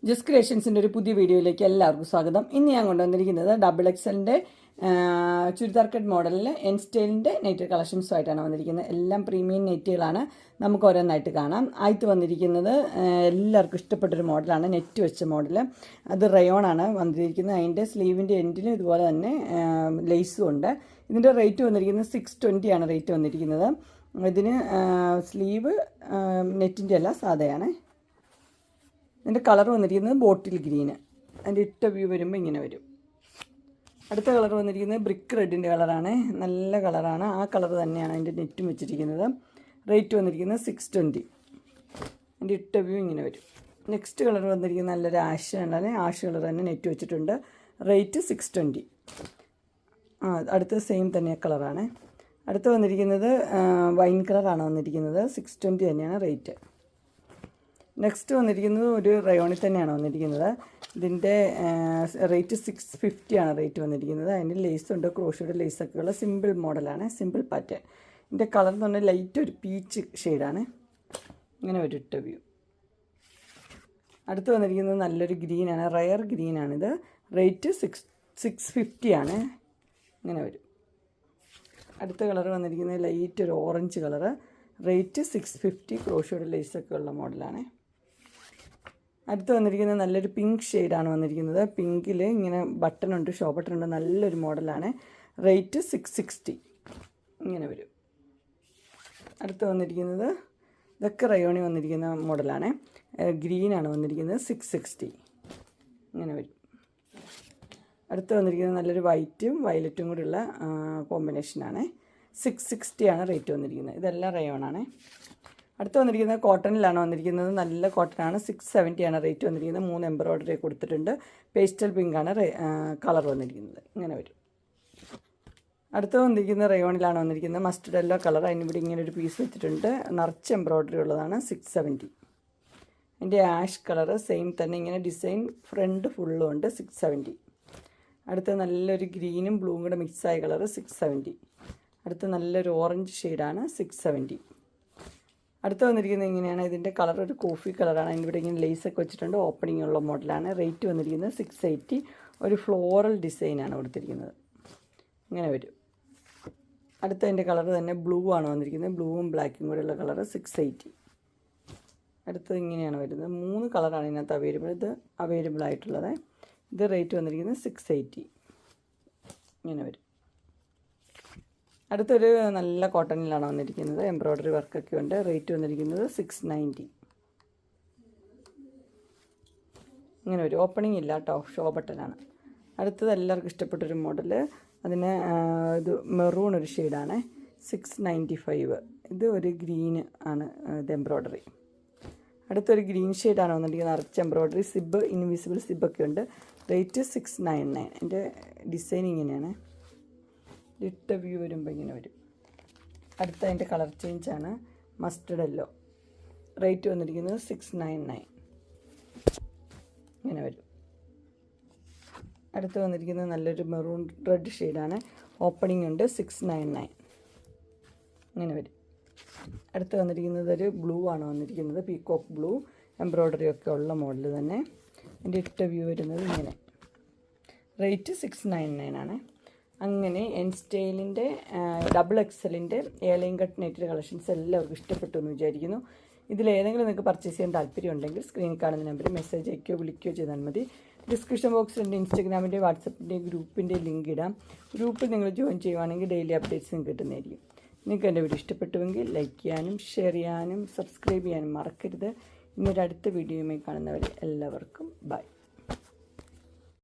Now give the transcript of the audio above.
Just ക്രിയേഷൻസിൻ്റെ ഒരു പുതിയ വീഡിയോയിലേക്ക് എല്ലാവർക്കും സ്വാഗതം. ഇന്ന് ഞാൻ കൊണ്ടുവന്നിരിക്കുന്നത് ഡബിൾ എക്സലിൻ്റെ ചുരിദാർ കട്ട് മോഡലിൽ എൻ സ്റ്റൈലിൻ്റെ നെറ്റ് കളക്ഷൻസുമായിട്ടാണ് വന്നിരിക്കുന്നത്. എല്ലാം പ്രീമിയം നെറ്റുകളാണ്. നമുക്ക് ഓരോന്നായിട്ട് കാണാം. ആദ്യത്തെ വന്നിരിക്കുന്നത് എല്ലാവർക്കും ഇഷ്ടപ്പെട്ടൊരു മോഡലാണ്, നെറ്റ് വെച്ച മോഡൽ. അത് റയോണാണ് വന്നിരിക്കുന്നത്. അതിൻ്റെ സ്ലീവിൻ്റെ എൻഡിലും ഇതുപോലെ തന്നെ ലേസും ഉണ്ട്. ഇതിൻ്റെ റേറ്റ് വന്നിരിക്കുന്നത് 620 ആണ് റേറ്റ് വന്നിരിക്കുന്നത്. ഇതിന് സ്ലീവ് നെറ്റിൻ്റെ അല്ല, സാധയാണ്. ഇതിൻ്റെ കളർ വന്നിരിക്കുന്നത് ബോട്ടിൽ ഗ്രീന്. അതിൻ്റെ ഇട്ട വ്യൂ വരുമ്പോൾ ഇങ്ങനെ വരും. അടുത്ത കളർ വന്നിരിക്കുന്നത് ബ്രിക്ക് റെഡിൻ്റെ കളറാണ്. നല്ല കളറാണ്. ആ കളർ തന്നെയാണ് അതിൻ്റെ നെറ്റും വെച്ചിരിക്കുന്നത്. റേറ്റ് വന്നിരിക്കുന്നത് 620. അതിൻ്റെ ഇട്ട വ്യൂ ഇങ്ങനെ വരും. നെക്സ്റ്റ് കളർ വന്നിരിക്കുന്നത് നല്ലൊരു ആഷ് ആണ്. ആഷ് കളർ തന്നെ നെറ്റ് വെച്ചിട്ടുണ്ട്. റേറ്റ് 620. അടുത്ത സെയിം തന്നെ കളറാണ്. അടുത്ത് വന്നിരിക്കുന്നത് വൈൻ കളറാണ് വന്നിരിക്കുന്നത്. 620 തന്നെയാണ് റേറ്റ്. നെക്സ്റ്റ് വന്നിരിക്കുന്നത് ഒരു റയോണിൽ തന്നെയാണ് വന്നിരിക്കുന്നത്. ഇതിൻ്റെ റേറ്റ് 650 ആണ് റേറ്റ് വന്നിരിക്കുന്നത്. അതിൻ്റെ ലേസ് ഉണ്ട്, ക്രോഷയുടെ ലേസൊക്കെ ഉള്ള സിമ്പിൾ മോഡലാണ്, സിമ്പിൾ പാറ്റേൺ. ഇതിൻ്റെ കളർ എന്ന് പറഞ്ഞാൽ ലൈറ്റ് ഒരു പീച്ച് ഷെയ്ഡാണ്. ഇങ്ങനെ ഒരു ഇട്ട വ്യൂ. അടുത്ത് വന്നിരിക്കുന്നത് നല്ലൊരു ഗ്രീനാണ്, റയർ ഗ്രീനാണിത്. റേറ്റ് 650 ആണ്. ഇങ്ങനെ വരും. അടുത്ത കളർ വന്നിരിക്കുന്നത് ലൈറ്റ് ഒരു ഓറഞ്ച് കളറ്. റേറ്റ് 650. ക്രോഷയുടെ ലേസൊക്കെ ഉള്ള മോഡലാണ്. അടുത്ത് വന്നിരിക്കുന്നത് നല്ലൊരു പിങ്ക് ഷെയ്ഡാണ് വന്നിരിക്കുന്നത്. പിങ്കിൽ ഇങ്ങനെ ബട്ടണുണ്ട്, ഷോ ബട്ടണുണ്ട്. നല്ലൊരു മോഡലാണ്. റേറ്റ് 660. ഇങ്ങനെ വരും. അടുത്ത് വന്നിരിക്കുന്നത് ഇതൊക്കെ റയോണി വന്നിരിക്കുന്ന മോഡലാണ്. ഗ്രീനാണ് വന്നിരിക്കുന്നത്. 660. ഇങ്ങനെ വരും. അടുത്ത് വന്നിരിക്കുന്നത് നല്ലൊരു വൈറ്റും വയലറ്റും കൂടിയുള്ള കോമ്പിനേഷനാണ്. 660 ആണ് റേറ്റ് വന്നിരിക്കുന്നത്. ഇതെല്ലാം റയോണാണ്. അടുത്ത് വന്നിരിക്കുന്നത് കോട്ടണിലാണ് വന്നിരിക്കുന്നത്. നല്ല കോട്ടനാണ്. 670 ആണ് റേറ്റ് വന്നിരിക്കുന്നത്. 3 എംബ്രോയ്ഡറി കൊടുത്തിട്ടുണ്ട്. പേസ്റ്റൽ പിങ്കാണ് കളർ വന്നിരിക്കുന്നത്. ഇങ്ങനെ വരും. അടുത്ത് വന്നിരിക്കുന്നത് റയോണിലാണ് വന്നിരിക്കുന്നത്. Mustard yellow colour. അതിനിവിടെ ഇങ്ങനെ ഒരു പീസ് വെച്ചിട്ടുണ്ട്. നിറച്ച് എംബ്രോയ്ഡറി ഉള്ളതാണ്. 670. അതിൻ്റെ ആഷ് കളർ സെയിം തന്നെ, ഇങ്ങനെ ഡിസൈൻ ഫ്രണ്ട് ഫുള്ളും ഉണ്ട്. 670. അടുത്ത് നല്ലൊരു ഗ്രീനും ബ്ലൂവും കൂടെ മിക്സായ കളർ. 670. അടുത്ത് നല്ലൊരു ഓറഞ്ച് ഷെയ്ഡാണ്. 670. അടുത്ത് വന്നിരിക്കുന്നത് ഇങ്ങനെയാണ്. ഇതിൻ്റെ കളർ ഒരു കോഫി കളറാണ്. അതിൻ്റെ ഇവിടെ ഇങ്ങനെ ലേസൊക്കെ വെച്ചിട്ടുണ്ട്. ഓപ്പണിംഗ് ഉള്ള മോഡലാണ്. റേറ്റ് വന്നിരിക്കുന്നത് 680. ഒരു ഫ്ലോറൽ ഡിസൈനാണ് കൊടുത്തിരിക്കുന്നത്. ഇങ്ങനെ വരും. അടുത്തതിൻ്റെ കളർ തന്നെ ബ്ലൂ ആണ് വന്നിരിക്കുന്നത്. ബ്ലൂവും ബ്ലാക്കും കൂടെയുള്ള കളർ. 680. അടുത്തത് ഇങ്ങനെയാണ് വരുന്നത്. 3 കളറാണ് ഇതിനകത്ത് അവൈലബിൾ. ഇത് അവൈലബിൾ ആയിട്ടുള്ളത്. ഇത് റേറ്റ് വന്നിരിക്കുന്നത് 680. ഇങ്ങനെ വരും. അടുത്തൊരു നല്ല കോട്ടണിലാണ് വന്നിരിക്കുന്നത്. എംബ്രോയ്ഡറി വർക്കൊക്കെ ഉണ്ട്. റേറ്റ് വന്നിരിക്കുന്നത് 690. ഇങ്ങനെ വരും. ഓപ്പണിംഗ് ഇല്ല കേട്ടോ, ഷോ ബട്ടനാണ്. അടുത്തത് എല്ലാവർക്കും ഇഷ്ടപ്പെട്ടൊരു മോഡൽ. അതിന് ഇത് മെറൂൺ ഒരു ഷെയ്ഡാണ്. 695. ഇത് ഒരു ഗ്രീന് ആണ് ഇത് എംബ്രോയ്ഡറി. അടുത്തൊരു ഗ്രീൻ ഷെയ്ഡാണ് വന്നിരിക്കുന്നത്. നിറച്ച് എംബ്രോയ്ഡറി, സിബ്, ഇൻവിസിബിൾ സിബൊക്കെ ഉണ്ട്. റേറ്റ് 699. എൻ്റെ ഡിസൈൻ ഇങ്ങനെയാണ്. ഇട്ട വ്യൂ വരുമ്പോൾ ഇങ്ങനെ വരും. അടുത്ത അതിൻ്റെ കളർ ചേഞ്ചാണ് മസ്റ്റർഡ് യെല്ലോ. റേറ്റ് വന്നിരിക്കുന്നത് 699. ഇങ്ങനെ വരും. അടുത്ത് വന്നിരിക്കുന്നത് നല്ലൊരു മെറൂൺ റെഡ് ഷെയ്ഡാണ്. ഓപ്പണിംഗ് ഉണ്ട്. 699. ഇങ്ങനെ വരും. അടുത്ത് വന്നിരിക്കുന്നത് ഒരു ബ്ലൂ ആണ് വന്നിരിക്കുന്നത്. Peacock blue. എംബ്രോയ്ഡറി ഒക്കെ ഉള്ള മോഡൽ തന്നെ. എൻ്റെ ഇട്ട വ്യൂ വരുന്നത് ഇങ്ങനെ. റേറ്റ് 699 ആണ്. അങ്ങനെ എൻ സ്റ്റൈലിൻ്റെ ഡബിൾ എക്സലിൻ്റെ ഏലൈൻ കട്ട് നെറ്റ് കളക്ഷൻസ് എല്ലാവർക്കും ഇഷ്ടപ്പെട്ടു എന്ന് വിചാരിക്കുന്നു. ഇതിലേതെങ്കിലും നിങ്ങൾക്ക് പർച്ചേസ് ചെയ്യാൻ താല്പര്യം ഉണ്ടെങ്കിൽ സ്ക്രീനിൽ കാണുന്ന നമ്പറിൽ മെസ്സേജ് അയക്കുകയോ വിളിക്കുകയോ ചെയ്താൽ മതി. ഡിസ്ക്രിപ്ഷൻ ബോക്സിൽ എൻ്റെ ഇൻസ്റ്റാഗ്രാമിൻ്റെ വാട്സപ്പിൻ്റെ ഗ്രൂപ്പിൻ്റെ ലിങ്ക് ഇടാം. ഗ്രൂപ്പിൽ നിങ്ങൾ ജോയിൻ ചെയ്യുവാണെങ്കിൽ ഡെയിലി അപ്ഡേറ്റ്സും കിട്ടുന്നതായിരിക്കും. നിങ്ങൾക്ക് എൻ്റെ വീഡിയോ ഇഷ്ടപ്പെട്ടുവെങ്കിൽ ലൈക്ക് ചെയ്യാനും ഷെയർ ചെയ്യാനും സബ്സ്ക്രൈബ് ചെയ്യാനും മറക്കരുത്. ഇന്നൊരു അടുത്ത വീഡിയോയുമായി കാണുന്നവരെ എല്ലാവർക്കും ബൈ.